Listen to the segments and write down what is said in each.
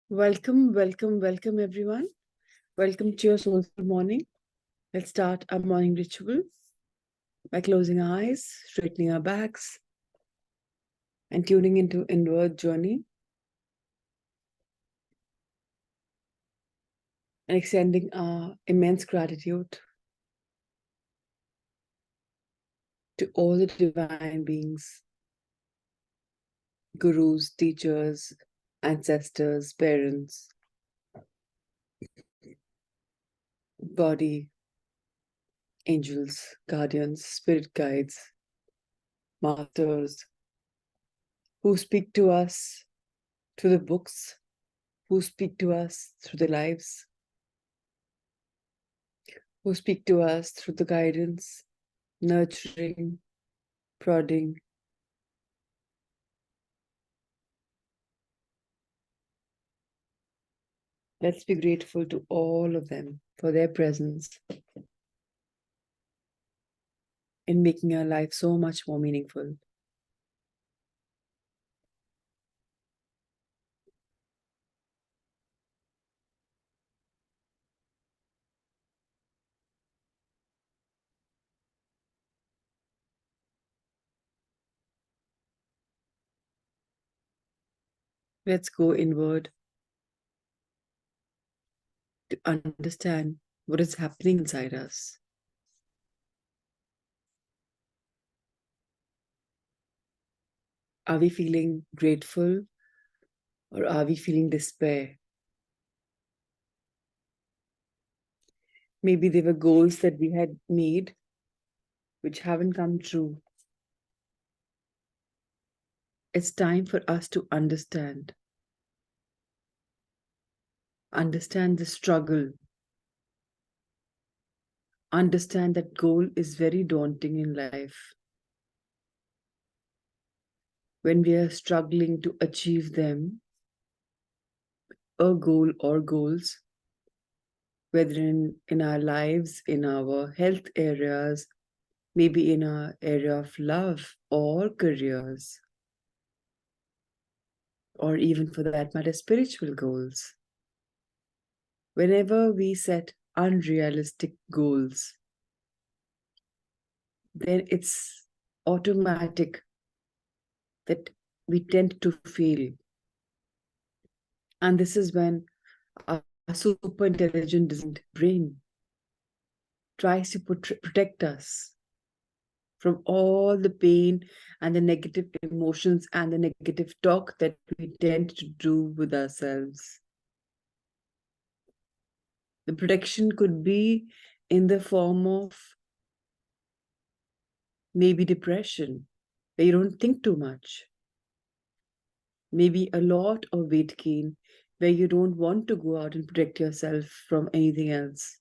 Welcome, welcome, welcome, everyone. Welcome to your soulful morning. Let's start our morning ritual by closing our eyes, straightening our backs, and tuning into inward journey and extending our immense gratitude to all the divine beings, gurus, teachers, ancestors, parents, body, angels, guardians, spirit guides, masters, who speak to us through the books, who speak to us through the lives, who speak to us through the guidance, nurturing, prodding. Let's be grateful to all of them for their presence in making our life so much more meaningful. Let's go inward to understand what is happening inside us. Are we feeling grateful or are we feeling despair? Maybe there were goals that we had made which haven't come true. It's time for us to understand the struggle, understand that goal is very daunting in life. When we are struggling to achieve them, a goal or goals, whether in our lives, in our health areas, maybe in our area of love or careers, or even for that matter, spiritual goals. Whenever we set unrealistic goals, then it's automatic that we tend to fail. And this is when our super intelligent brain tries to protect us from all the pain and the negative emotions and the negative talk that we tend to do with ourselves. The protection could be in the form of maybe depression, where you don't think too much. Maybe a lot of weight gain, where you don't want to go out and protect yourself from anything else.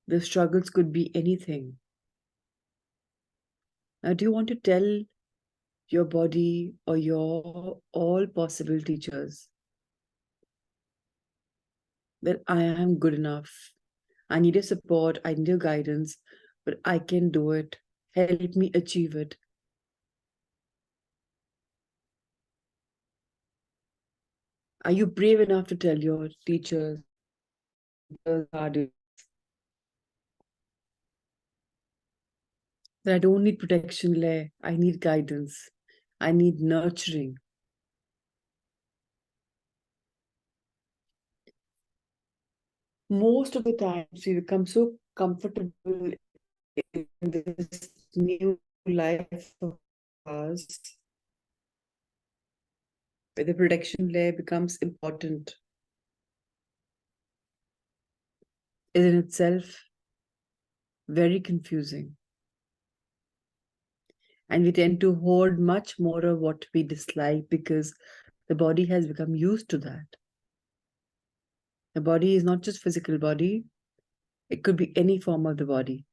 The struggles could be anything. Now, do you want to tell your body or your all possible teachers that I am good enough? I need your support, I need your guidance, but I can do it. Help me achieve it. Are you brave enough to tell your teachers, guardians, that I don't need protection, Lay. I need guidance. I need nurturing. Most of the times we become so comfortable in this new life of ours, where the protection layer becomes important, is in itself very confusing. And we tend to hoard much more of what we dislike because the body has become used to that. The body is not just physical body, it could be any form of the body.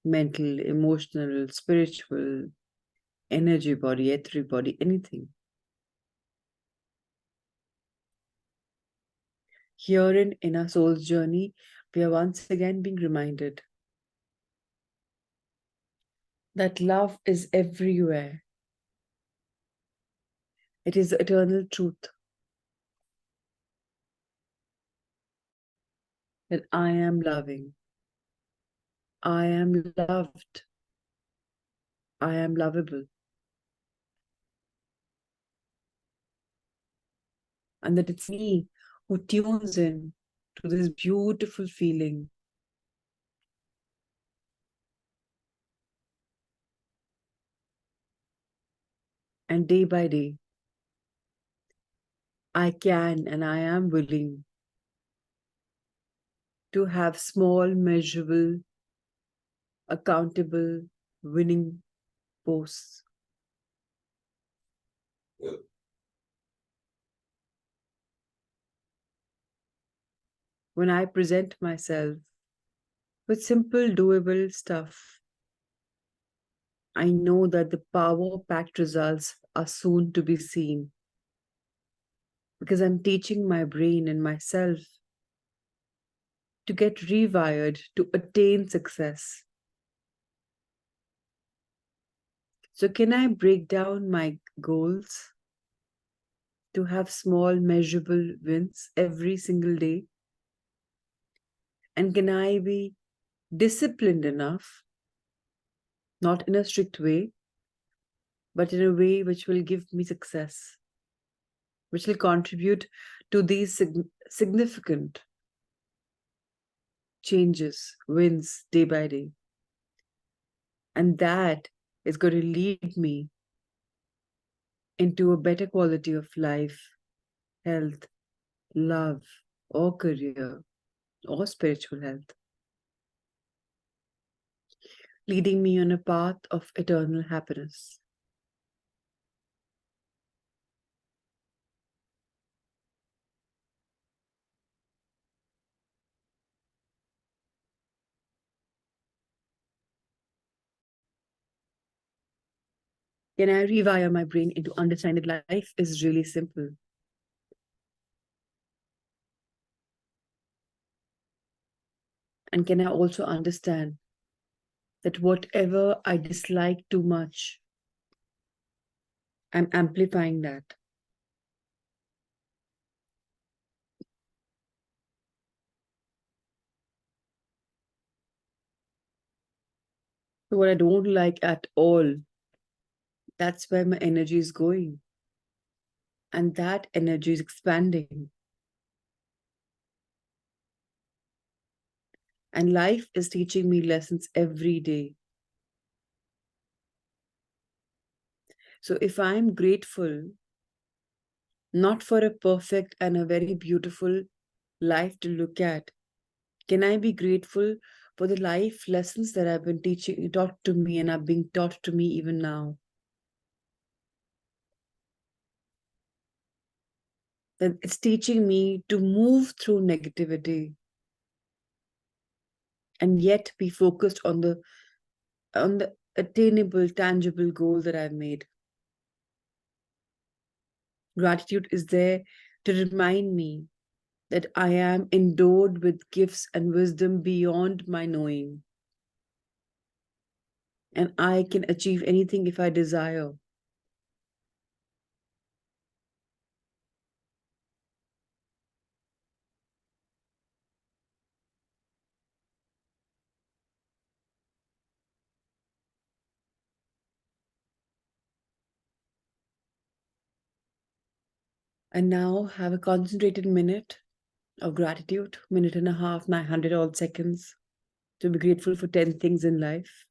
Mental, emotional, spiritual, energy body, etheric body, anything. Herein, in our soul's journey, we are once again being reminded that love is everywhere. It is the eternal truth that I am loving, I am loved, I am lovable, and that it's me who tunes in to this beautiful feeling. And day by day, I can and I am willing to have small, measurable, accountable, winning posts. When I present myself with simple, doable stuff, I know that the power packed results are soon to be seen because I'm teaching my brain and myself to get rewired to attain success. So, can I break down my goals to have small, measurable wins every single day? And can I be disciplined enough, not in a strict way, but in a way which will give me success, which will contribute to these significant changes, wins day by day? And that is going to lead me into a better quality of life, health, love, or career, or spiritual health, leading me on a path of eternal happiness. Can I rewire my brain into understanding that life is really simple? And can I also understand that whatever I dislike too much, I'm amplifying that? So what I don't like at all, that's where my energy is going. And that energy is expanding. And life is teaching me lessons every day. So if I'm grateful, not for a perfect and a very beautiful life to look at, can I be grateful for the life lessons that have been taught to me and are being taught to me even now? That it's teaching me to move through negativity and yet be focused on the attainable, tangible goal that I've made. Gratitude is there to remind me that I am endowed with gifts and wisdom beyond my knowing. And I can achieve anything if I desire. And now have a concentrated minute of gratitude, minute and a half, 900 odd seconds, to be grateful for 10 things in life.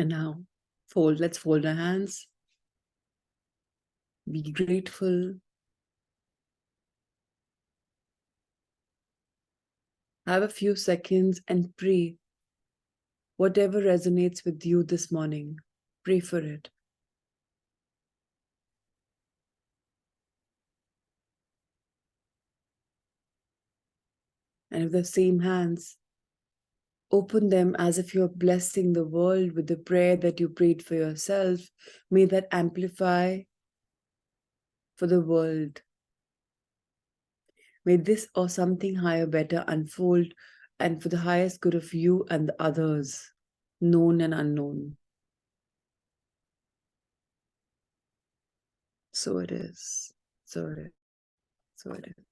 And now, let's fold our hands. Be grateful. Have a few seconds and pray. Whatever resonates with you this morning, pray for it. And with the same hands, open them as if you're blessing the world with the prayer that you prayed for yourself. May that amplify for the world. May this or something higher, better unfold and for the highest good of you and the others, known and unknown. So it is. So it is. So it is.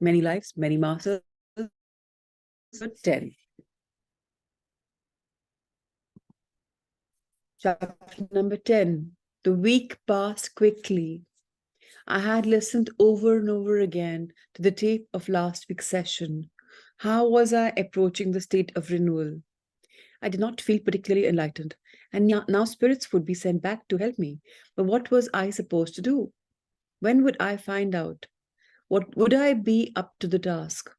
Many lives, many masters. 10. Chapter number 10. The week passed quickly. I had listened over and over again to the tape of last week's session. How was I approaching the state of renewal? I did not feel particularly enlightened, and now spirits would be sent back to help me. But what was I supposed to do? When would I find out? What would I be up to the task?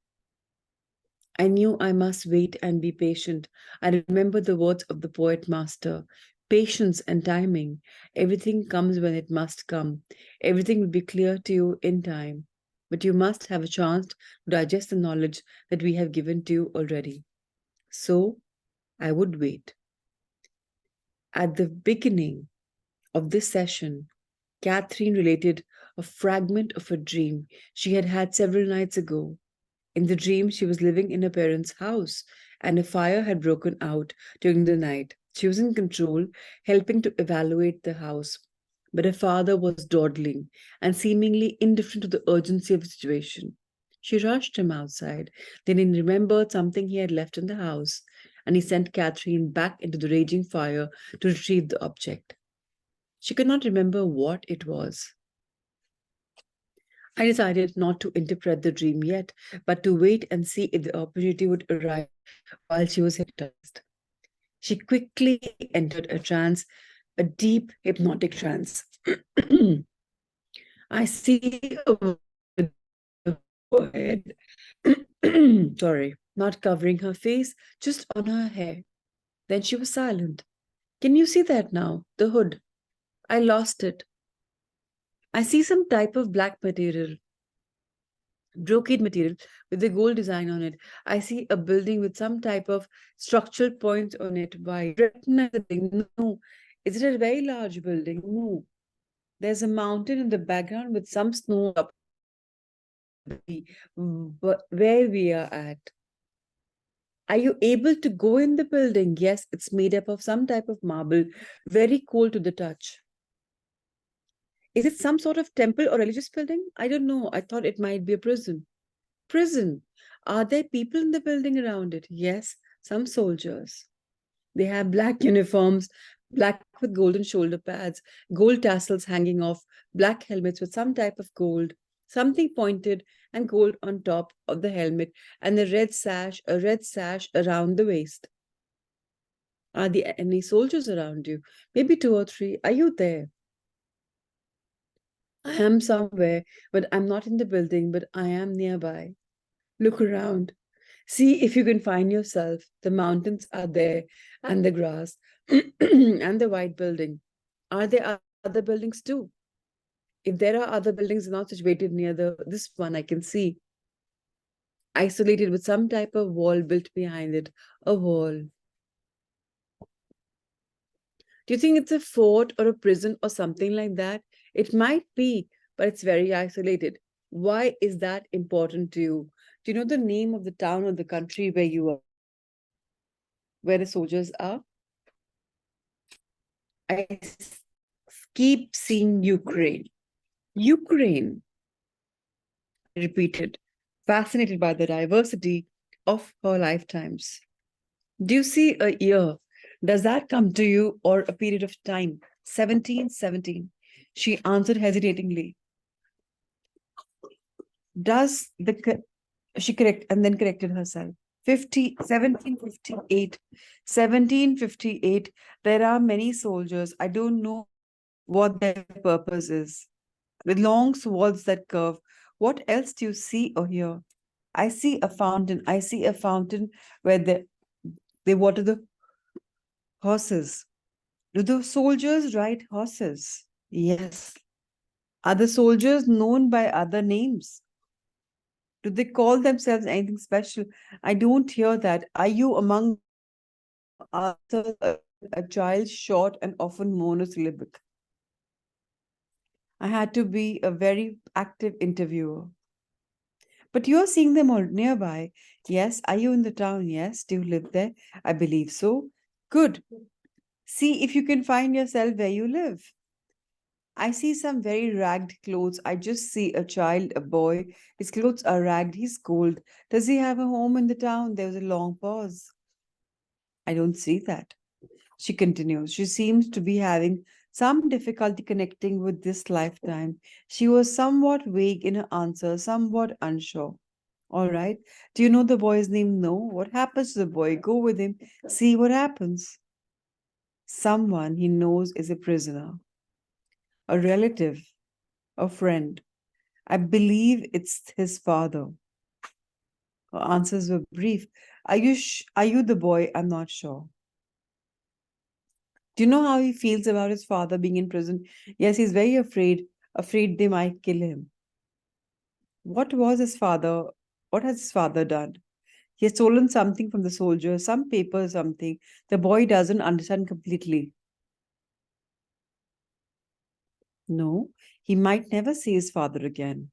I knew I must wait and be patient. I remembered the words of the poet master: patience and timing. Everything comes when it must come. Everything will be clear to you in time. But you must have a chance to digest the knowledge that we have given to you already. So I would wait. At the beginning of this session, Catherine related a fragment of a dream she had had several nights ago. In the dream, she was living in her parents' house, and a fire had broken out during the night. She was in control, helping to evaluate the house. But her father was dawdling and seemingly indifferent to the urgency of the situation. She rushed him outside. Then he remembered something he had left in the house, and he sent Catherine back into the raging fire to retrieve the object. She could not remember what it was. I decided not to interpret the dream yet, but to wait and see if the opportunity would arrive while she was hypnotized. She quickly entered a trance, a deep hypnotic trance. I see a forehead, sorry, not covering her face, just on her hair. Then she was silent. Can you see that now? The hood. I lost it. I see some type of black material, brocade material with a gold design on it. I see a building with some type of structural points on it. Why? Recognize the building? No. Is it a very large building? No. There's a mountain in the background with some snow up where we are at. Are you able to go in the building? Yes, it's made up of some type of marble, very cold to the touch. Is it some sort of temple or religious building? I don't know. I thought it might be a prison. Prison. Are there people in the building around it? Yes, some soldiers. They have black uniforms, black with golden shoulder pads, gold tassels hanging off, black helmets with some type of gold, something pointed and gold on top of the helmet, and a red sash around the waist. Are there any soldiers around you? Maybe 2 or 3. Are you there? I am somewhere, but I'm not in the building, but I am nearby. Look around. See if you can find yourself. The mountains are there, and the grass, and the white building. Are there other buildings too? If there are other buildings not situated near this one, I can see. Isolated with some type of wall built behind it. A wall. Do you think it's a fort or a prison or something like that? It might be, but it's very isolated. Why is that important to you? Do you know the name of the town or the country where you are, where the soldiers are? I s- keep seeing Ukraine. Ukraine. repeated, fascinated by the diversity of her lifetimes. Do you see a year? Does that come to you, or a period of time? 1717. She answered hesitatingly. Does the she correct and then corrected herself. 1758. 1758. There are many soldiers. I don't know what their purpose is. With long swords that curve. What else do you see or hear? I see a fountain. I see a fountain where they water the horses. Do the soldiers ride horses? Yes. Are the soldiers known by other names? Do they call themselves anything special? I don't hear that. Are you among answers a child short and often monosyllabic? I had to be a very active interviewer. But you're seeing them all nearby. Yes. Are you in the town? Yes. Do you live there? I believe so. Good. See if you can find yourself where you live. I see some very ragged clothes. I just see a child, a boy. His clothes are ragged. He's cold. Does he have a home in the town? There was a long pause. I don't see that. She continues. She seems to be having some difficulty connecting with this lifetime. She was somewhat vague in her answer, somewhat unsure. All right. Do you know the boy's name? No. What happens to the boy? Go with him. See what happens. Someone he knows is a prisoner, a relative, a friend. I believe it's his father. Her answers were brief. Are you the boy? I'm not sure. Do you know how he feels about his father being in prison? Yes, he's very afraid they might kill him. What was his father? What has his father done? He has stolen something from the soldiers, some paper, something. The boy doesn't understand completely. No, he might never see his father again.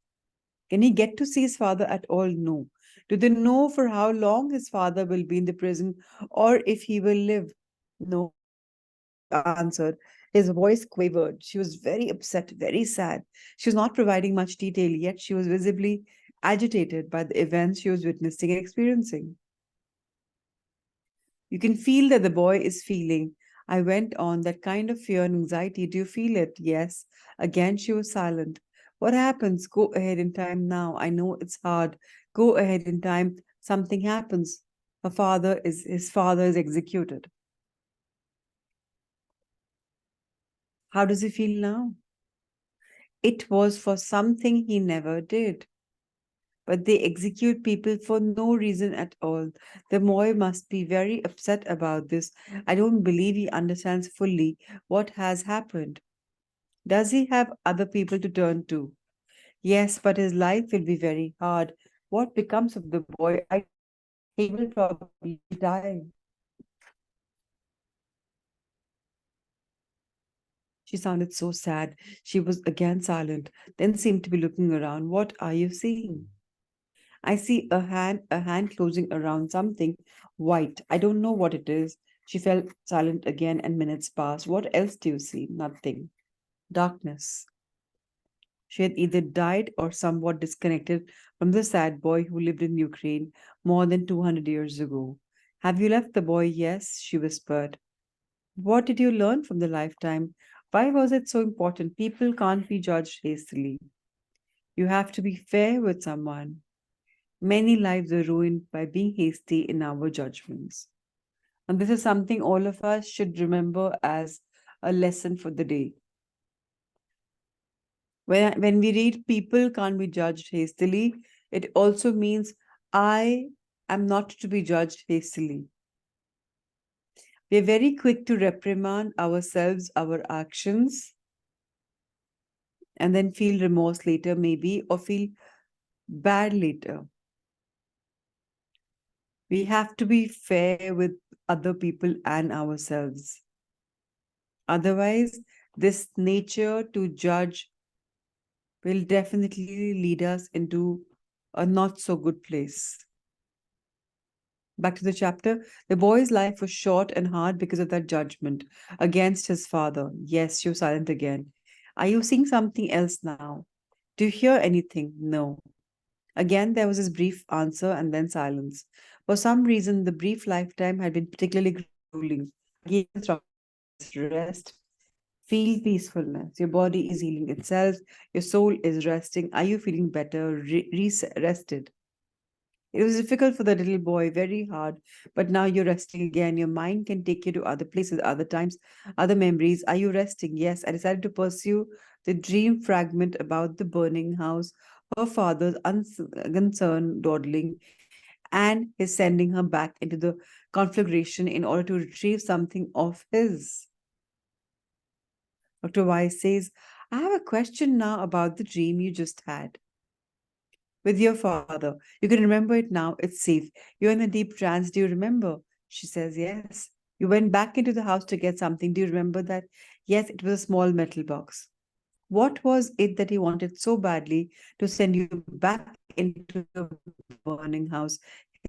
Can he get to see his father at all? No. Do they know for how long his father will be in the prison or if he will live? No, answered. His voice quavered. She was very upset, very sad. She was not providing much detail, yet she was visibly agitated by the events she was witnessing and experiencing. You can feel that the boy is feeling. I went on, that kind of fear and anxiety. Do you feel it? Yes. Again, she was silent. What happens? Go ahead in time now. I know it's hard. Go ahead in time. Something happens. His father is executed. How does he feel now? It was for something he never did. But they execute people for no reason at all. The boy must be very upset about this. I don't believe he understands fully what has happened. Does he have other people to turn to? Yes, but his life will be very hard. What becomes of the boy? He will probably die. She sounded so sad. She was again silent, then seemed to be looking around. What are you seeing? I see a hand closing around something white. I don't know what it is. She fell silent again, and minutes passed. What else do you see? Nothing. Darkness. She had either died or somewhat disconnected from the sad boy who lived in Ukraine more than 200 years ago. Have you left the boy? Yes, she whispered. What did you learn from the lifetime? Why was it so important? People can't be judged hastily. You have to be fair with someone. Many lives are ruined by being hasty in our judgments. And this is something all of us should remember as a lesson for the day. When we read people can't be judged hastily, it also means I am not to be judged hastily. We are very quick to reprimand ourselves, our actions, and then feel remorse later, maybe, or feel bad later. We have to be fair with other people and ourselves. Otherwise, this nature to judge will definitely lead us into a not so good place. Back to the chapter. The boy's life was short and hard because of that judgment against his father. Yes, she was silent again. Are you seeing something else now? Do you hear anything? No. Again, there was this brief answer and then silence. For some reason, the brief lifetime had been particularly grueling. Again, rest, feel peacefulness. Your body is healing itself. Your soul is resting. Are you feeling better, rested? It was difficult for the little boy, very hard. But now you're resting again. Your mind can take you to other places, other times, other memories. Are you resting? Yes. I decided to pursue the dream fragment about the burning house, her father's unconcerned dawdling, and his sending her back into the conflagration in order to retrieve something of his. Dr. Weiss says, I have a question now about the dream you just had with your father. You can remember it now. It's safe. You're in a deep trance. Do you remember? She says, yes. You went back into the house to get something. Do you remember that? Yes, it was a small metal box. What was it that he wanted so badly to send you back into the burning house?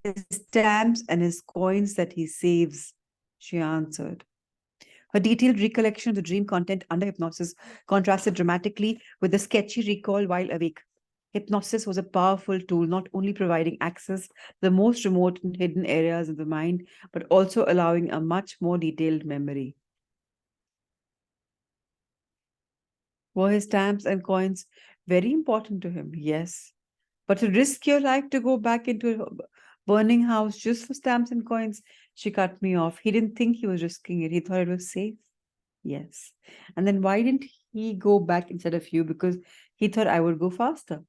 His stamps and his coins that he saves, she answered. Her detailed recollection of the dream content under hypnosis contrasted dramatically with the sketchy recall while awake. Hypnosis was a powerful tool, not only providing access to the most remote and hidden areas of the mind, but also allowing a much more detailed memory. Were his stamps and coins very important to him? Yes. But to risk your life to go back into a burning house just for stamps and coins, she cut me off. He didn't think he was risking it. He thought it was safe. Yes. And then why didn't he go back instead of you? Because he thought I would go faster.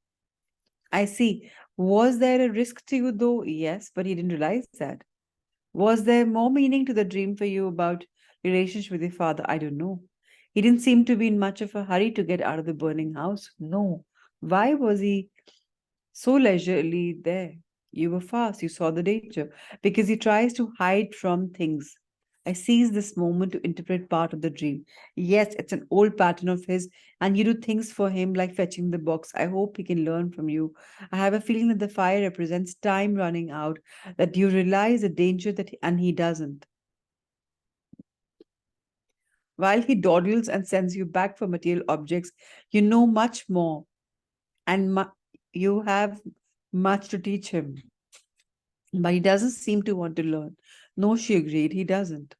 I see. Was there a risk to you though? Yes, but he didn't realize that. Was there more meaning to the dream for you about relationship with your father? I don't know. He didn't seem to be in much of a hurry to get out of the burning house. No. Why was he so leisurely there? You were fast, you saw the danger, because he tries to hide from things. I seize this moment to interpret part of the dream. Yes, it's an old pattern of his, and you do things for him like fetching the box. I hope he can learn from you. I have a feeling that the fire represents time running out, that you realize the danger and he doesn't. While he dawdles and sends you back for material objects, you know much more, and you have much to teach him. But he doesn't seem to want to learn. No, she agreed, he doesn't.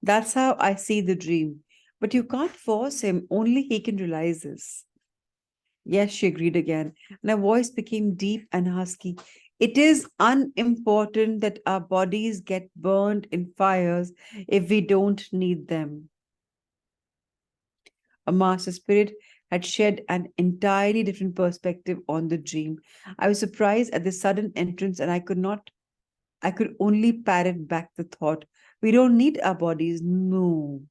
That's how I see the dream. But you can't force him, only he can realize this. Yes, she agreed again, and her voice became deep and husky. It is unimportant that our bodies get burned in fires if we don't need them. A master spirit had shed an entirely different perspective on the dream. I was surprised at the sudden entrance, and I could only parrot back the thought. We don't need our bodies. No.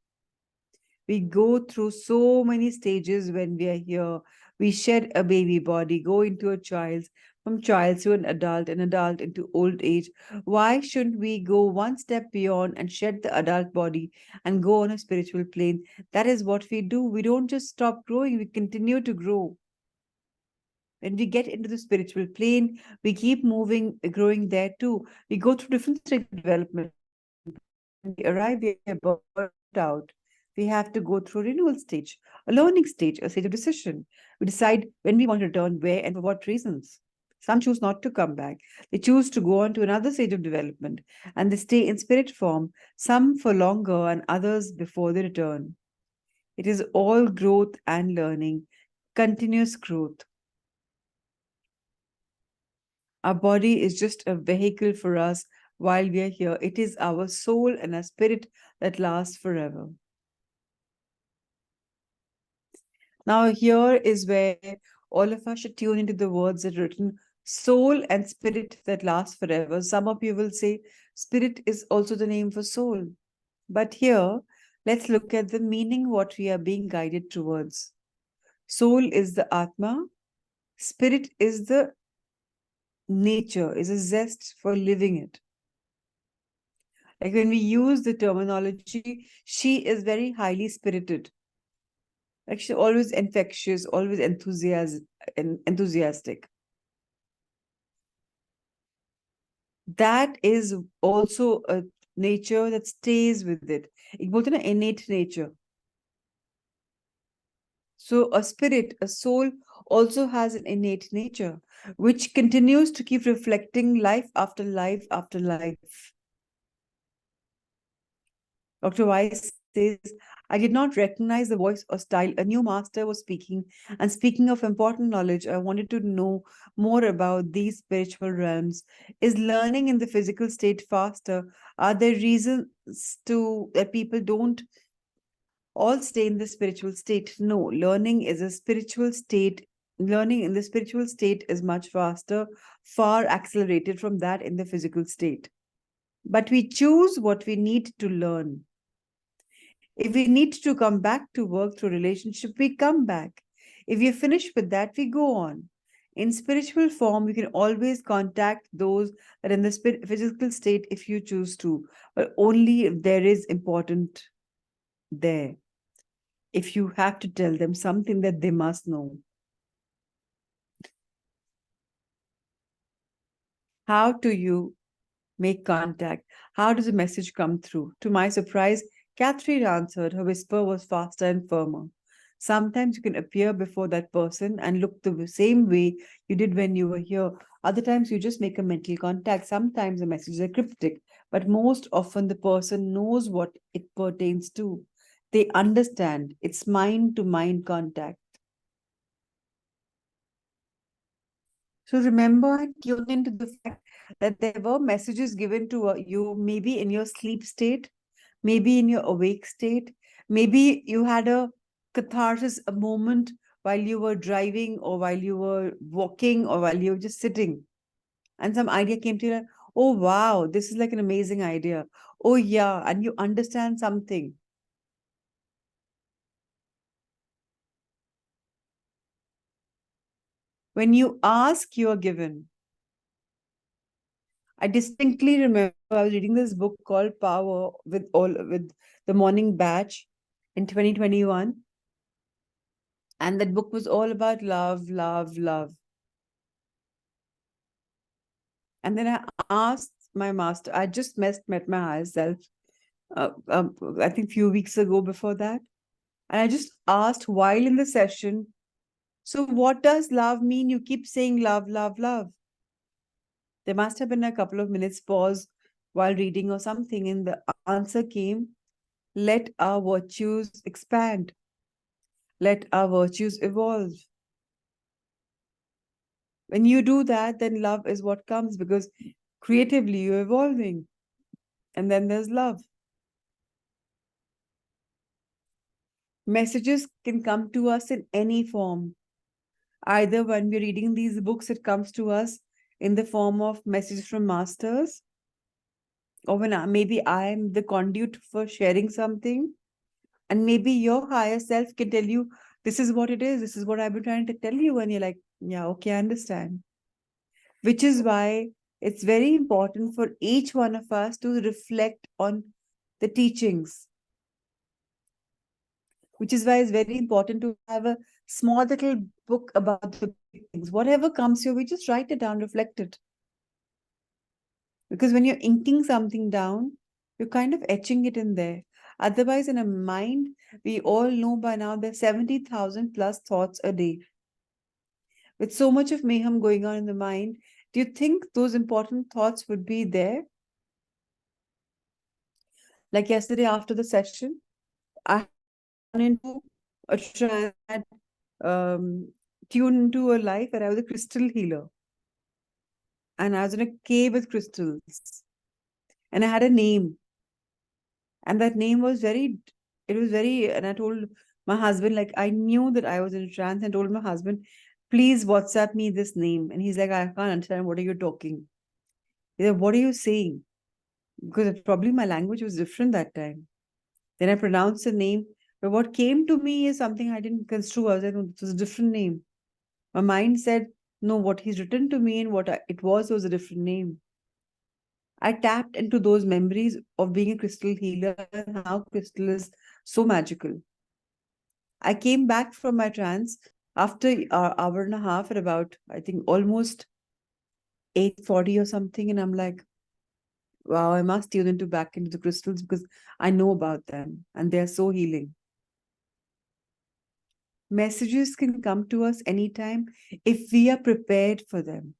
We go through so many stages when we are here. We shed a baby body, go into a child's, from child to an adult into old age. Why shouldn't we go one step beyond and shed the adult body and go on a spiritual plane? That is what we do. We don't just stop growing, we continue to grow. When we get into the spiritual plane, we keep moving, growing there too. We go through different stages of development. When we arrive, we are burnt out. We have to go through a renewal stage, a learning stage, a stage of decision. We decide when we want to return, where, and for what reasons. Some choose not to come back. They choose to go on to another stage of development, and they stay in spirit form, some for longer and others before they return. It is all growth and learning, continuous growth. Our body is just a vehicle for us while we are here. It is our soul and our spirit that lasts forever. Now, here is where all of us should tune into the words that are written soul and spirit that last forever. Some of you will say spirit is also the name for soul. But here, let's look at the meaning, what we are being guided towards. Soul is the Atma, spirit is the nature, is a zest for living it. Like when we use the terminology, she is very highly spirited. Like she's always infectious, always enthusiastic. That is also a nature that stays with it. एक बोलते हैं ना innate nature. So a spirit, a soul also has an innate nature, which continues to keep reflecting life after life after life. Dr. Weiss says, I did not recognize the voice or style. A new master was speaking. And speaking of important knowledge, I wanted to know more about these spiritual realms. Is learning in the physical state faster? Are there reasons to that people don't all stay in the spiritual state? No, learning is a spiritual state. Learning in the spiritual state is much faster, far accelerated from that in the physical state. But we choose what we need to learn. If we need to come back to work through relationship, we come back. If we finish with that, we go on. In spiritual form, you can always contact those that are in the physical state if you choose to, but only if there is important there. If you have to tell them something that they must know. How do you make contact? How does a message come through? To my surprise, Catherine answered. Her whisper was faster and firmer. Sometimes you can appear before that person and look the same way you did when you were here. Other times you just make a mental contact. Sometimes the messages are cryptic, but most often the person knows what it pertains to. They understand. It's mind to mind contact. So remember and tune into the fact that there were messages given to you maybe in your sleep state, maybe in your awake state, maybe you had a catharsis, a moment while you were driving or while you were walking or while you were just sitting. And some idea came to you like, oh wow, this is like an amazing idea. Oh yeah, and you understand something. When you ask, you are given. I distinctly remember I was reading this book called Power with the Morning Batch in 2021. And that book was all about love, love, love. And then I asked my master, I just met my higher self, I think few weeks ago before that. And I just asked while in the session, so what does love mean? You keep saying love, love, love. There must have been a couple of minutes pause while reading or something, and the answer came, let our virtues expand. Let our virtues evolve. When you do that, then love is what comes because creatively you're evolving. And then there's love. Messages can come to us in any form. Either when we're reading these books, it comes to us in the form of messages from masters, or when maybe I'm the conduit for sharing something, and maybe your higher self can tell you, this is what it is, this is what I've been trying to tell you, and you're like, yeah, okay, I understand. Which is why it's very important for each one of us to reflect on the teachings, which is why it's very important to have a small little book about the big things. Whatever comes your way, just write it down, reflect it. Because when you're inking something down, you're kind of etching it in there. Otherwise, in a mind, we all know by now there's 70,000 plus thoughts a day. With so much of mayhem going on in the mind, do you think those important thoughts would be there? Like yesterday after the session, I went into a trance, um, tuned into a life where I was a crystal healer. And I was in a cave with crystals. And I had a name. And that name was and I told my husband, like, I knew that I was in a trance and told my husband, please WhatsApp me this name. And he's like, I can't understand. What are you talking? He's like, what are you saying? Because probably my language was different that time. Then I pronounced the name. But what came to me is something I didn't construe. I was like, no, this was a different name. My mind said, no, what he's written to me and it was a different name. I tapped into those memories of being a crystal healer and how crystal is so magical. I came back from my trance after an hour and a half at about, I think, almost 8:40 or something. And I'm like, wow, I must tune into back into the crystals because I know about them and they're so healing. Messages can come to us anytime if we are prepared for them.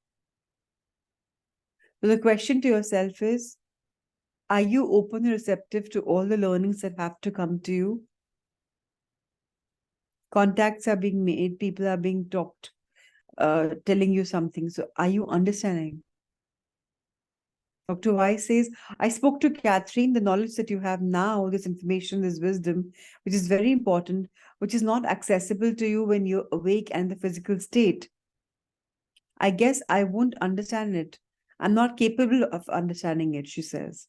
So the question to yourself is, are you open and receptive to all the learnings that have to come to you? Contacts are being made, people are being talked, telling you something. So are you understanding? Dr. Weiss says, I spoke to Catherine, the knowledge that you have now, this information, this wisdom, which is very important, which is not accessible to you when you're awake and in the physical state. I guess I won't understand it. I'm not capable of understanding it, she says.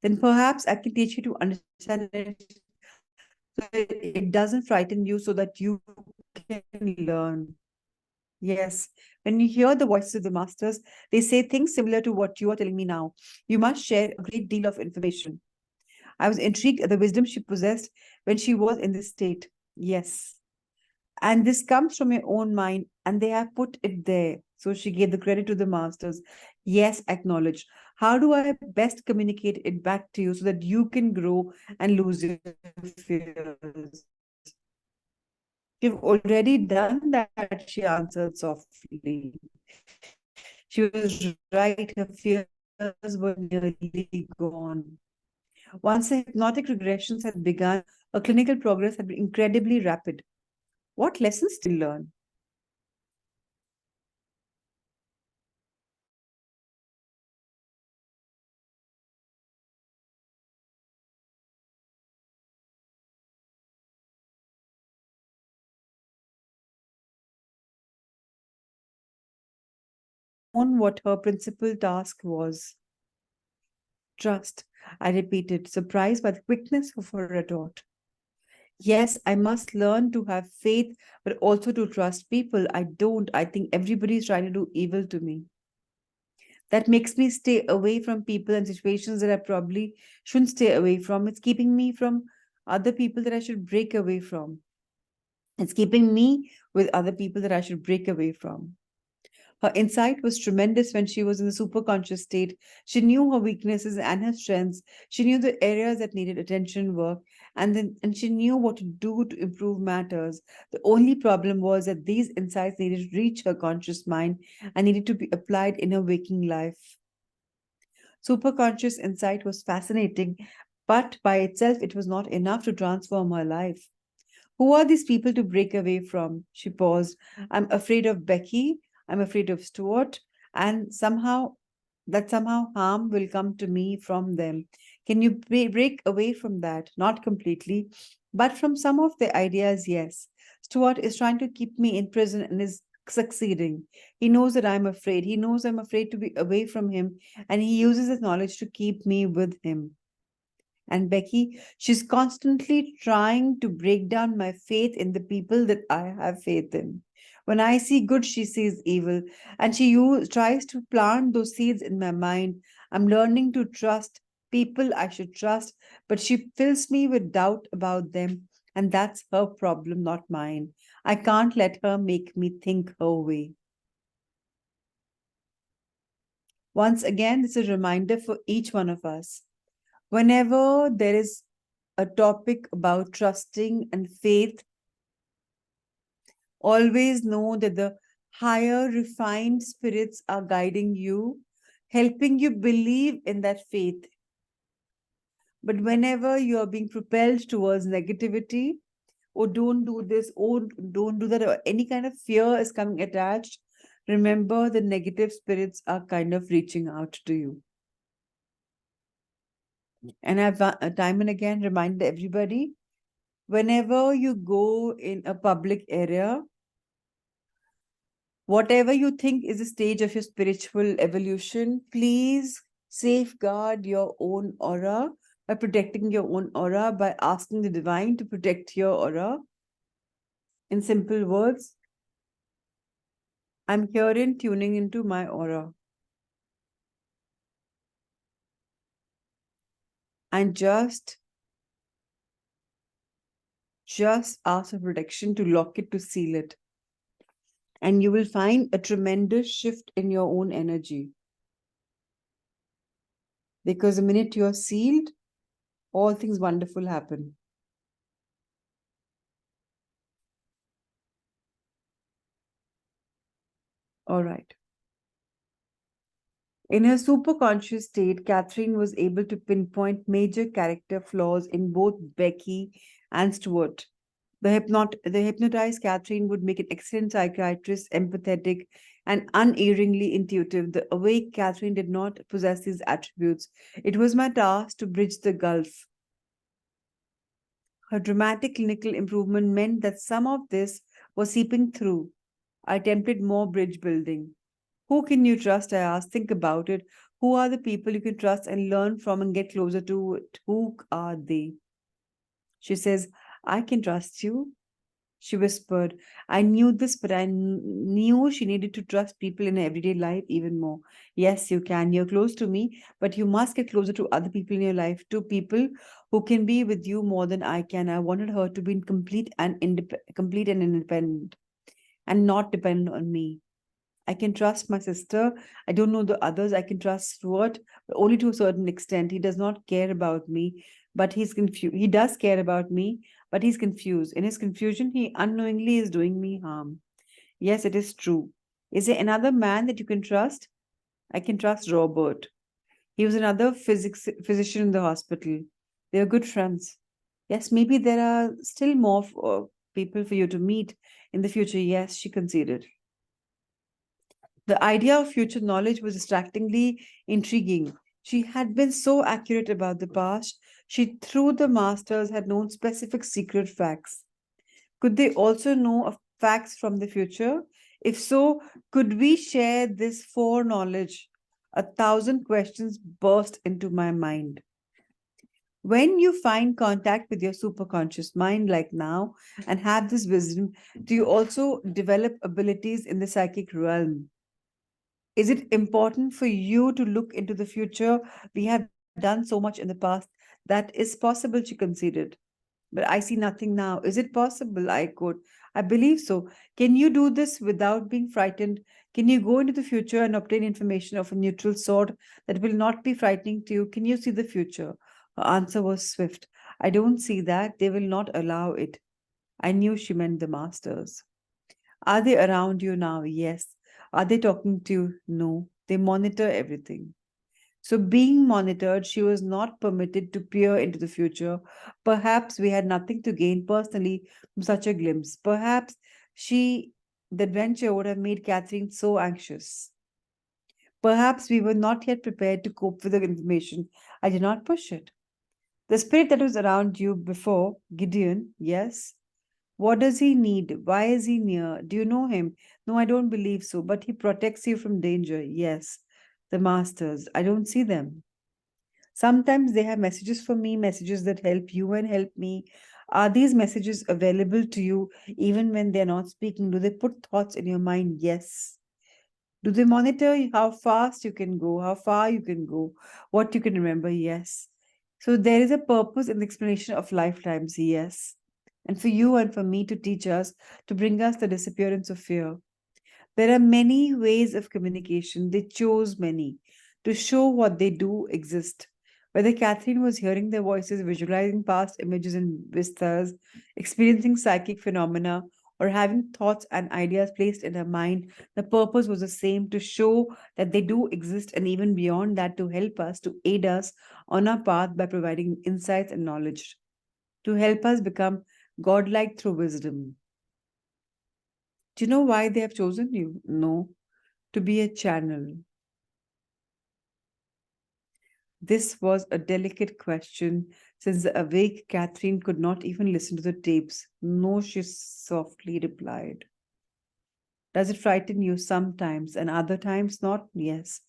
Then perhaps I can teach you to understand it so that it doesn't frighten you, so that you can learn. Yes, when you hear the voices of the masters, they say things similar to what you are telling me now. You must share a great deal of information. I was intrigued at the wisdom she possessed when she was in this state. Yes. And this comes from your own mind, and they have put it there. So she gave the credit to the masters. Yes, acknowledge. How do I best communicate it back to you so that you can grow and lose your fears? You've already done that, she answered softly. She was right, her fears were nearly gone. Once the hypnotic regressions had begun, her clinical progress had been incredibly rapid. What lessons did you learn? On what her principal task was. Trust, I repeated, surprised by the quickness of her retort. Yes, I must learn to have faith, but also to trust people. I don't. I think everybody is trying to do evil to me. That makes me stay away from people and situations that I probably shouldn't stay away from. It's keeping me from other people that I should break away from. It's keeping me with other people that I should break away from. Her insight was tremendous when she was in the superconscious state. She knew her weaknesses and her strengths. She knew the areas that needed attention and work, and she knew what to do to improve matters. The only problem was that these insights needed to reach her conscious mind and needed to be applied in her waking life. Superconscious insight was fascinating, but by itself it was not enough to transform her life. Who are these people to break away from? She paused. I'm afraid of Becky. I'm afraid of Stuart. And somehow harm will come to me from them. Can you break away from that? Not completely, but from some of the ideas, yes. Stuart is trying to keep me in prison and is succeeding. He knows that I'm afraid. He knows I'm afraid to be away from him, and he uses his knowledge to keep me with him. And Becky, she's constantly trying to break down my faith in the people that I have faith in. When I see good, she sees evil, and tries to plant those seeds in my mind. I'm learning to trust people I should trust, but she fills me with doubt about them, and that's her problem, not mine. I can't let her make me think her way. Once again, this is a reminder for each one of us. Whenever there is a topic about trusting and faith, always know that the higher refined spirits are guiding you, helping you believe in that faith. But whenever you are being propelled towards negativity, or don't do this, or don't do that, or any kind of fear is coming attached, remember the negative spirits are kind of reaching out to you. And I've time and again reminded everybody, whenever you go in a public area, whatever you think is a stage of your spiritual evolution, please safeguard your own aura by protecting your own aura, by asking the divine to protect your aura. In simple words, I'm here in tuning into my aura. And just ask for protection to lock it, to seal it. And you will find a tremendous shift in your own energy. Because the minute you're sealed, all things wonderful happen. All right. In her superconscious state, Catherine was able to pinpoint major character flaws in both Becky and Stuart. The hypnotized Catherine would make an excellent psychiatrist, empathetic and unerringly intuitive. The awake Catherine did not possess these attributes. It was my task to bridge the gulf. Her dramatic clinical improvement meant that some of this was seeping through. I attempted more bridge building. Who can you trust? I asked. Think about it. Who are the people you can trust and learn from and get closer to it? Who are they? She says, I can trust you. She whispered. I knew this, but knew she needed to trust people in her everyday life even more. Yes, you can. You're close to me, but you must get closer to other people in your life, to people who can be with you more than I can. I wanted her to be complete and independent and not dependent on me. I can trust my sister. I don't know the others. I can trust Stuart, but only to a certain extent. He does not care about me, but he's confused. He does care about me, but he's confused. In his confusion, he unknowingly is doing me harm. Yes, it is true. Is there another man that you can trust? I can trust Robert. He was another physician in the hospital. They were good friends. Yes, maybe there are still more people for you to meet in the future. Yes, she conceded. The idea of future knowledge was distractingly intriguing. She had been so accurate about the past. She, through the masters, had known specific secret facts. Could they also know of facts from the future? If so, could we share this foreknowledge? 1,000 questions burst into my mind. When you find contact with your superconscious mind, like now, and have this wisdom, do you also develop abilities in the psychic realm? Is it important for you to look into the future? We have done so much in the past. That is possible, she conceded. But I see nothing now. Is it possible? I could. I believe so. Can you do this without being frightened? Can you go into the future and obtain information of a neutral sort that will not be frightening to you? Can you see the future? Her answer was swift. I don't see that. They will not allow it. I knew she meant the masters. Are they around you now? Yes. Are they talking to you? No. They monitor everything. So, being monitored, she was not permitted to peer into the future. Perhaps we had nothing to gain personally from such a glimpse. Perhaps the adventure would have made Catherine so anxious. Perhaps we were not yet prepared to cope with the information. I did not push it. The spirit that was around you before, Gideon, yes. What does he need? Why is he near? Do you know him? No, I don't believe so, but he protects you from danger. Yes. The masters, I don't see them. Sometimes they have messages for me, messages that help you and help me. Are these messages available to you even when they're not speaking? Do they put thoughts in your mind? Yes. Do they monitor how fast you can go, how far you can go, what you can remember? Yes. So there is a purpose in the explanation of lifetimes, yes. And for you and for me to teach us, to bring us the disappearance of fear. There are many ways of communication. They chose many to show what they do exist. Whether Catherine was hearing their voices, visualizing past images and vistas, experiencing psychic phenomena, or having thoughts and ideas placed in her mind, the purpose was the same, to show that they do exist, and even beyond that, to help us, to aid us on our path by providing insights and knowledge, to help us become godlike through wisdom. Do you know why they have chosen you? No, to be a channel. This was a delicate question, since the awake Catherine could not even listen to the tapes. No, she softly replied. Does it frighten you sometimes and other times not? Yes.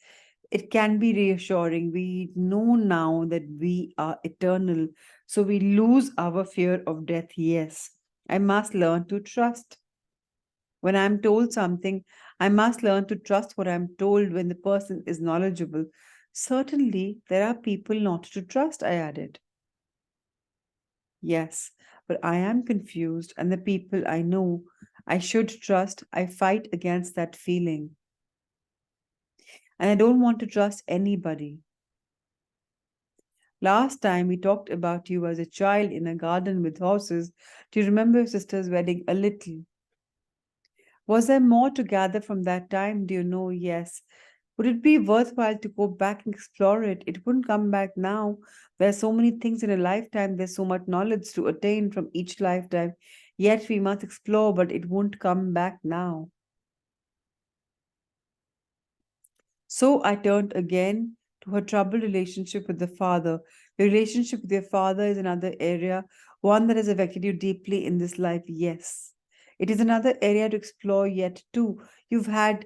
It can be reassuring. We know now that we are eternal, so we lose our fear of death. Yes. I must learn to trust. When I'm told something, I must learn to trust what I'm told when the person is knowledgeable. Certainly, there are people not to trust, I added. Yes, but I am confused, and the people I know I should trust, I fight against that feeling. And I don't want to trust anybody. Last time we talked about you as a child in a garden with horses. Do you remember your sister's wedding a little? Was there more to gather from that time? Do you know? Yes. Would it be worthwhile to go back and explore it? It wouldn't come back now. There's so many things in a lifetime, there's so much knowledge to attain from each lifetime. Yet we must explore, but it won't come back now. So I turned again to her troubled relationship with the father. The relationship with your father is another area, one that has affected you deeply in this life. Yes. It is another area to explore yet too. You've had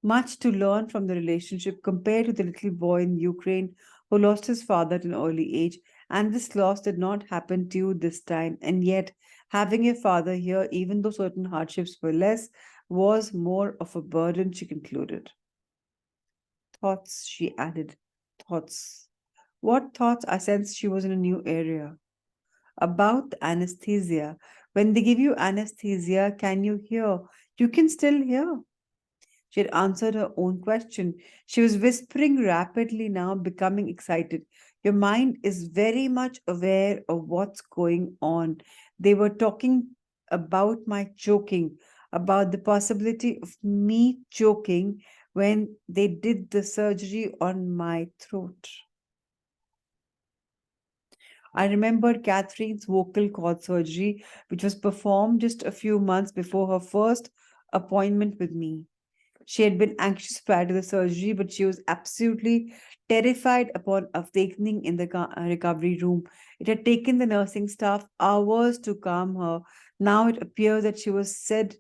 much to learn from the relationship compared to the little boy in Ukraine who lost his father at an early age. And this loss did not happen to you this time. And yet, having your father here, even though certain hardships were less, was more of a burden, she concluded. Thoughts, she added. Thoughts. What thoughts? I sensed she was in a new area. About anesthesia. When they give you anesthesia, can you hear? You can still hear. She had answered her own question. She was whispering rapidly now, becoming excited. Your mind is very much aware of what's going on. They were talking about my choking, about the possibility of me choking when they did the surgery on my throat. I remembered Catherine's vocal cord surgery, which was performed just a few months before her first appointment with me. She had been anxious prior to the surgery, but she was absolutely terrified upon awakening in the recovery room. It had taken the nursing staff hours to calm her. Now it appears that she was said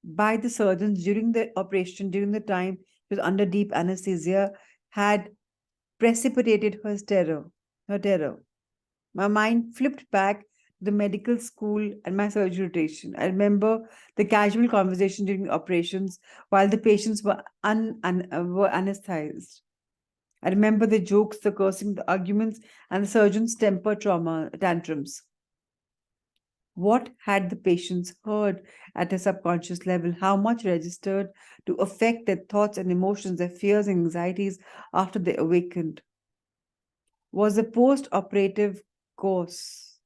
by the surgeons during the operation, during the time she was under deep anesthesia, had precipitated her terror. Her terror. My mind flipped back to the medical school and my surgery rotation. I remember the casual conversation during the operations while the patients were anesthetized. I remember the jokes, the cursing, the arguments, and the surgeon's temper trauma tantrums. What had the patients heard at a subconscious level? How much registered to affect their thoughts and emotions, their fears and anxieties after they awakened? Was the post operative course,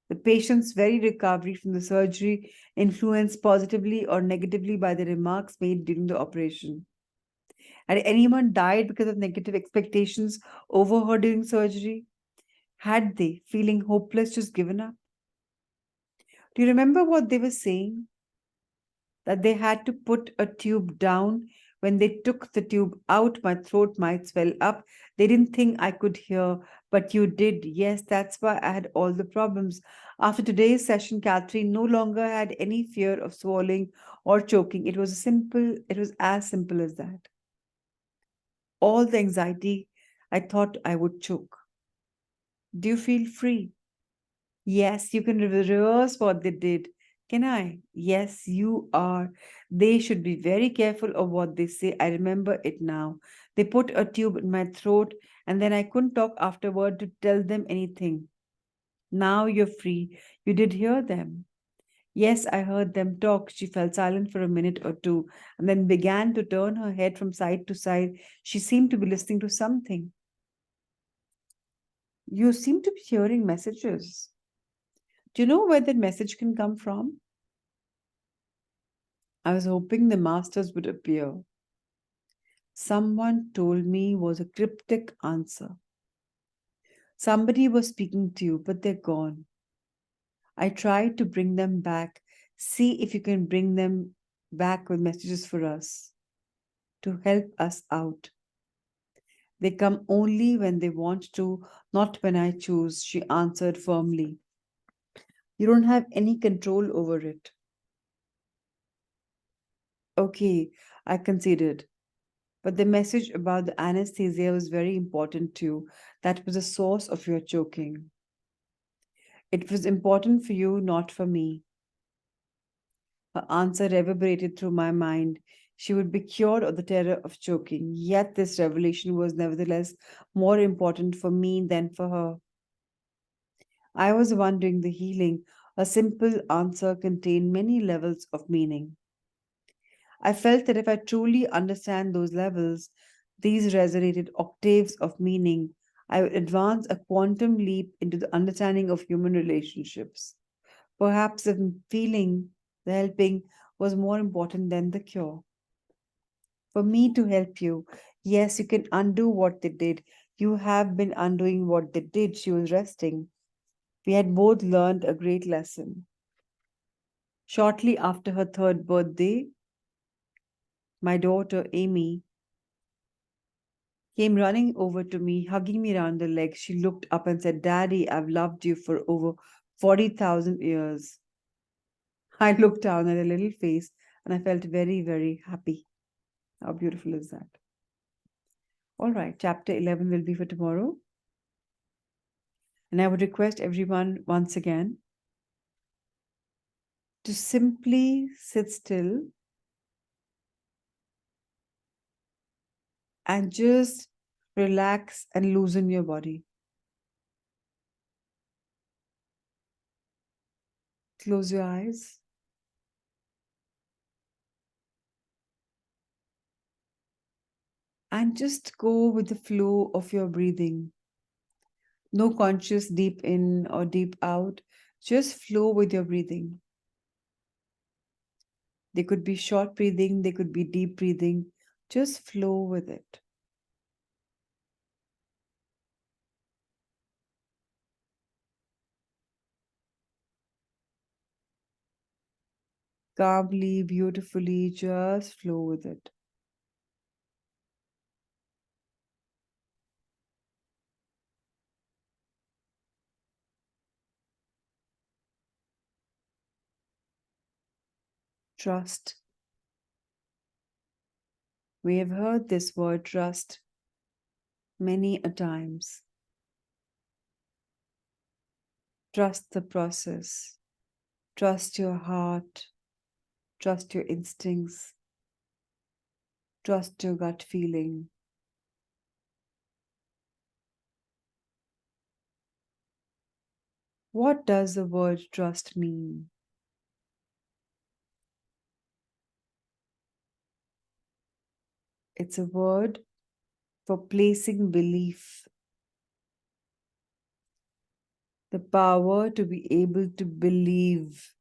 the patient's very recovery from the surgery, influenced positively or negatively by the remarks made during the operation? Had anyone died because of negative expectations over her during surgery? Had they, feeling hopeless, just given up? Do you remember what they were saying? That they had to put a tube down. When they took the tube out, my throat might swell up. They didn't think I could hear, but you did. Yes, that's why I had all the problems. After today's session, Catherine no longer had any fear of swallowing or choking. It was as simple as that. All the anxiety, I thought I would choke. Do you feel free? Yes, you can reverse what they did. Can I? Yes, you are. They should be very careful of what they say. I remember it now. They put a tube in my throat, and then I couldn't talk afterward to tell them anything. Now you're free. You did hear them. Yes, I heard them talk. She fell silent for a minute or two and then began to turn her head from side to side. She seemed to be listening to something. You seem to be hearing messages. Do you know where that message can come from? I was hoping the masters would appear. Someone told me was a cryptic answer. Somebody was speaking to you, but they're gone. I tried to bring them back. See if you can bring them back with messages for us to help us out. They come only when they want to, not when I choose, she answered firmly. You don't have any control over it. Okay, I conceded. But the message about the anesthesia was very important to you. That was the source of your choking. It was important for you, not for me. Her answer reverberated through my mind. She would be cured of the terror of choking. Yet this revelation was nevertheless more important for me than for her. I was wondering the healing. A simple answer contained many levels of meaning. I felt that if I truly understand those levels, these resonated octaves of meaning, I would advance a quantum leap into the understanding of human relationships. Perhaps the feeling, the helping was more important than the cure. For me to help you, yes, you can undo what they did. You have been undoing what they did. She was resting. We had both learned a great lesson. Shortly after her third birthday, my daughter Amy came running over to me, hugging me around the leg. She looked up and said, "Daddy, I've loved you for over 40,000 years." I looked down at her little face and I felt very, very happy. How beautiful is that? All right, chapter 11 will be for tomorrow. And I would request everyone once again to simply sit still and just relax and loosen your body. Close your eyes. And just go with the flow of your breathing. No conscious deep in or deep out. Just flow with your breathing. They could be short breathing, they could be deep breathing. Just flow with it. Calmly, beautifully, just flow with it. Trust. We have heard this word trust many a times. Trust the process. Trust your heart. Trust your instincts. Trust your gut feeling. What does the word trust mean? It's a word for placing belief, the power to be able to believe.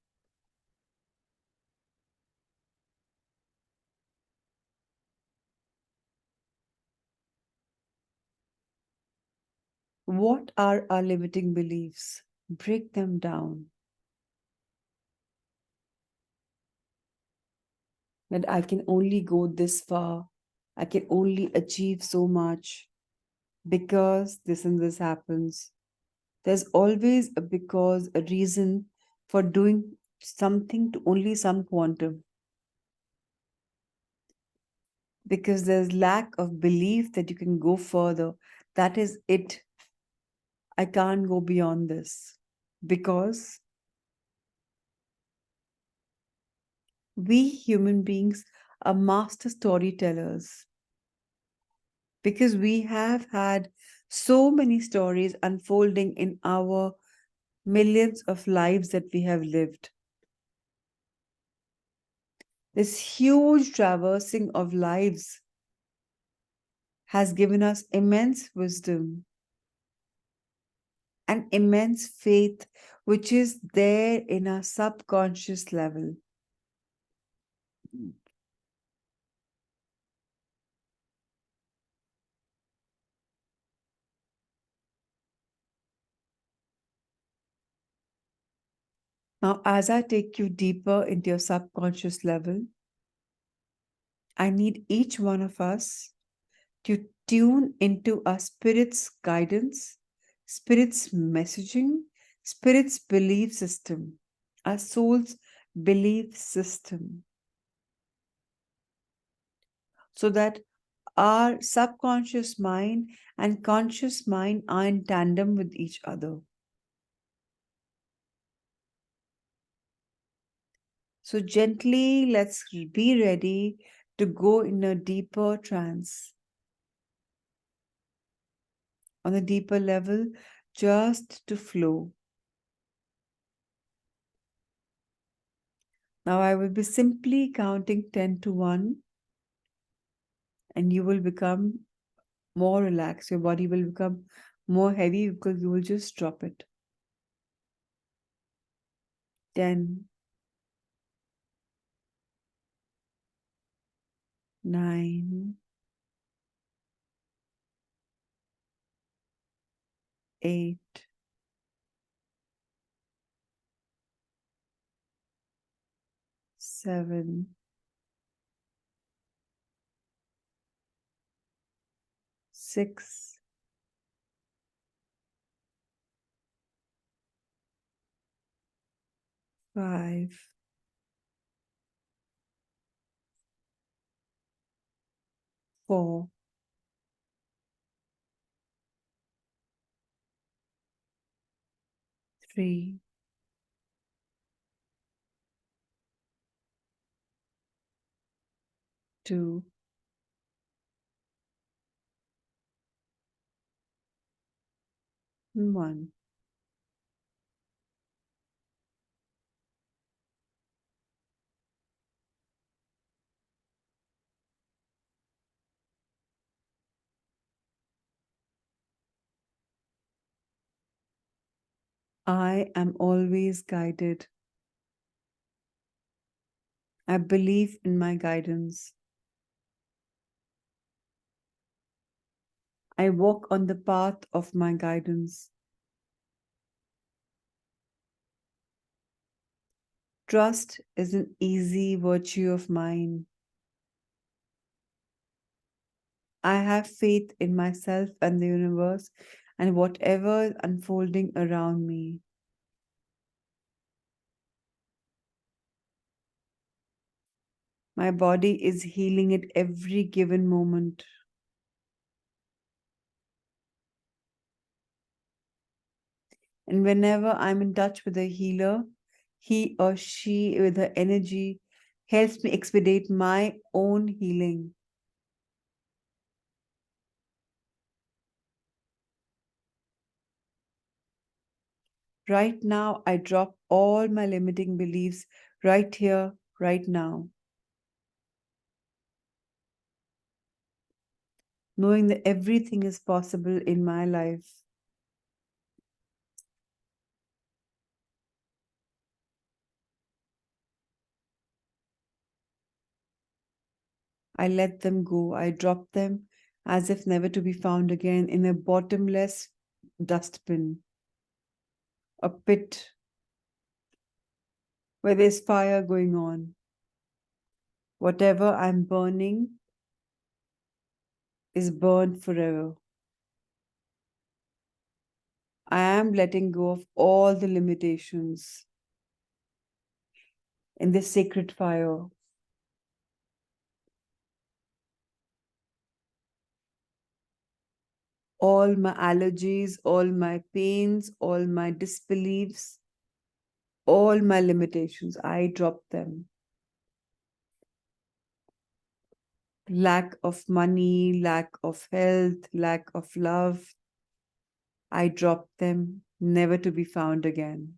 What are our limiting beliefs? Break them down. That I can only go this far, I can only achieve so much because this and this happens. There's always a because, a reason for doing something to only some quantum. Because there's lack of belief that you can go further. That is it. I can't go beyond this. Because we human beings are master storytellers. Because we have had so many stories unfolding in our millions of lives that we have lived. This huge traversing of lives has given us immense wisdom and immense faith, which is there in our subconscious level. Now, as I take you deeper into your subconscious level, I need each one of us to tune into our spirit's guidance, spirit's messaging, spirit's belief system, our soul's belief system, so that our subconscious mind and conscious mind are in tandem with each other. So, gently, let's be ready to go in a deeper trance. On a deeper level, just to flow. Now, I will be simply counting 10 to 1, and you will become more relaxed. Your body will become more heavy because you will just drop it. 10, 9, 8, 7, 6, 5, 4, 3, 2, 1. I am always guided. I believe in my guidance. I walk on the path of my guidance. Trust is an easy virtue of mine. I have faith in myself and the universe and whatever is unfolding around me. My body is healing at every given moment. And whenever I'm in touch with a healer, he or she, with her energy, helps me expedite my own healing. Right now, I drop all my limiting beliefs right here, right now, knowing that everything is possible in my life. I let them go. I drop them as if never to be found again in a bottomless dustbin, a pit where there's fire going on. Whatever I'm burning is burned forever. I am letting go of all the limitations in this sacred fire. All my allergies, all my pains, all my disbeliefs, all my limitations, I drop them. Lack of money, lack of health, lack of love, I drop them, never to be found again.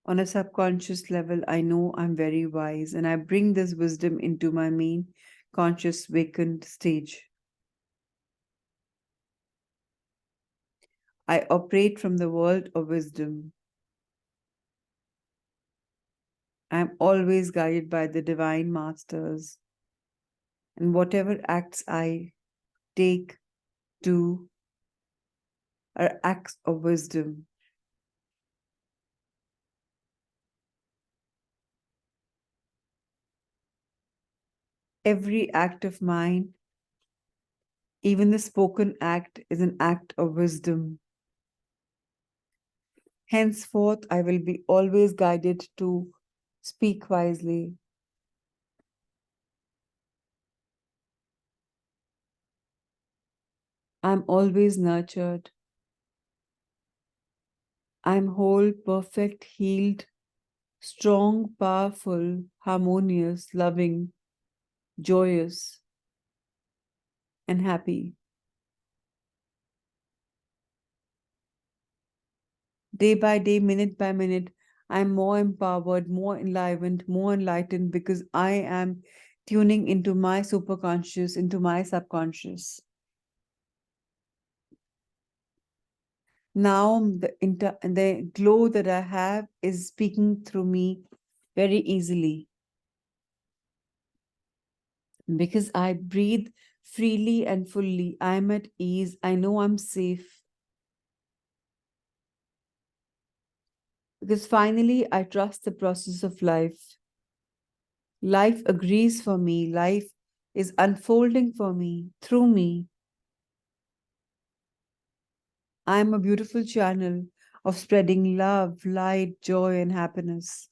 On a subconscious level, I know I'm very wise and I bring this wisdom into my main conscious wakened stage. I operate from the world of wisdom. I am always guided by the divine masters. And whatever acts I take, do, are acts of wisdom. Every act of mine, even the spoken act, is an act of wisdom. Henceforth, I will be always guided to speak wisely. I'm always nurtured. I'm whole, perfect, healed, strong, powerful, harmonious, loving, joyous, and happy. Day by day, minute by minute, I'm more empowered, more enlivened, more enlightened because I am tuning into my superconscious, into my subconscious. Now the glow that I have is speaking through me very easily because I breathe freely and fully. I'm at ease. I know I'm safe because finally I trust the process of life. Life agrees for me. Life is unfolding for me, through me. I am a beautiful channel of spreading love, light, joy, and happiness.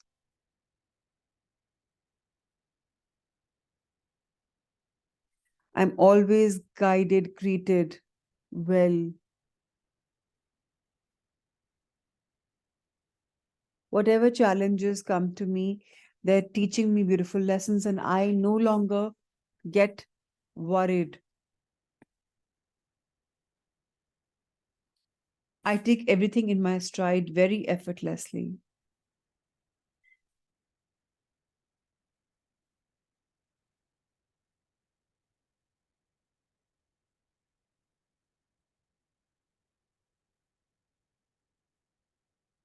I'm always guided, greeted well. Whatever challenges come to me, they're teaching me beautiful lessons, and I no longer get worried. I take everything in my stride very effortlessly.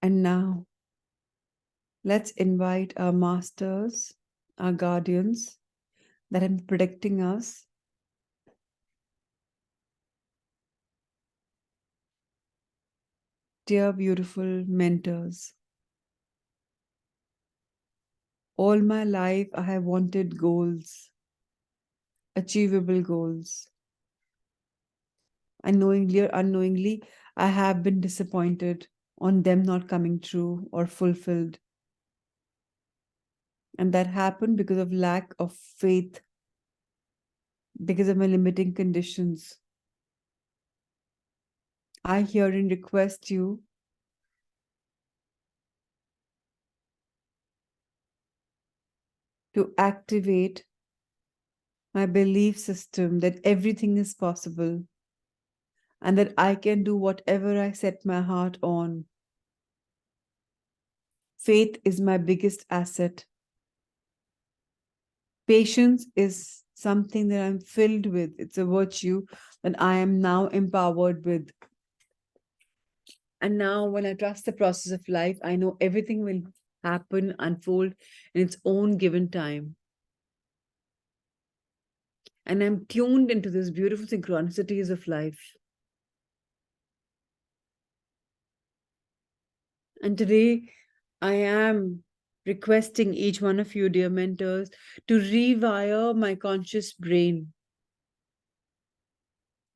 And now, let's invite our masters, our guardians that are protecting us. Dear beautiful mentors, all my life I have wanted goals, achievable goals. Unknowingly or unknowingly, I have been disappointed on them not coming true or fulfilled. And that happened because of lack of faith, because of my limiting conditions. I herein request you to activate my belief system that everything is possible and that I can do whatever I set my heart on. Faith is my biggest asset. Patience is something that I'm filled with. It's a virtue that I am now empowered with. And now, when I trust the process of life, I know everything will happen, unfold in its own given time. And I'm tuned into these beautiful synchronicities of life. And today, I am requesting each one of you, dear mentors, to rewire my conscious brain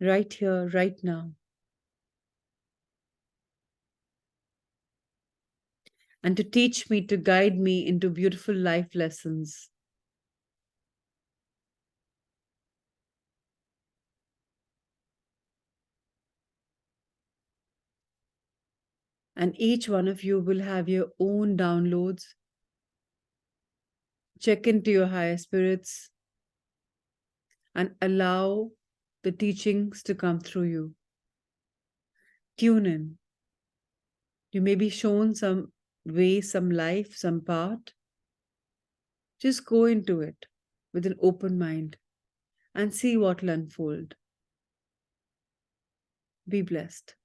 right here, right now, and to teach me, to guide me into beautiful life lessons. And each one of you will have your own downloads. Check into your higher spirits and allow the teachings to come through you. Tune in. You may be shown some way, some life, some part. Just go into it with an open mind and see what will unfold. Be blessed.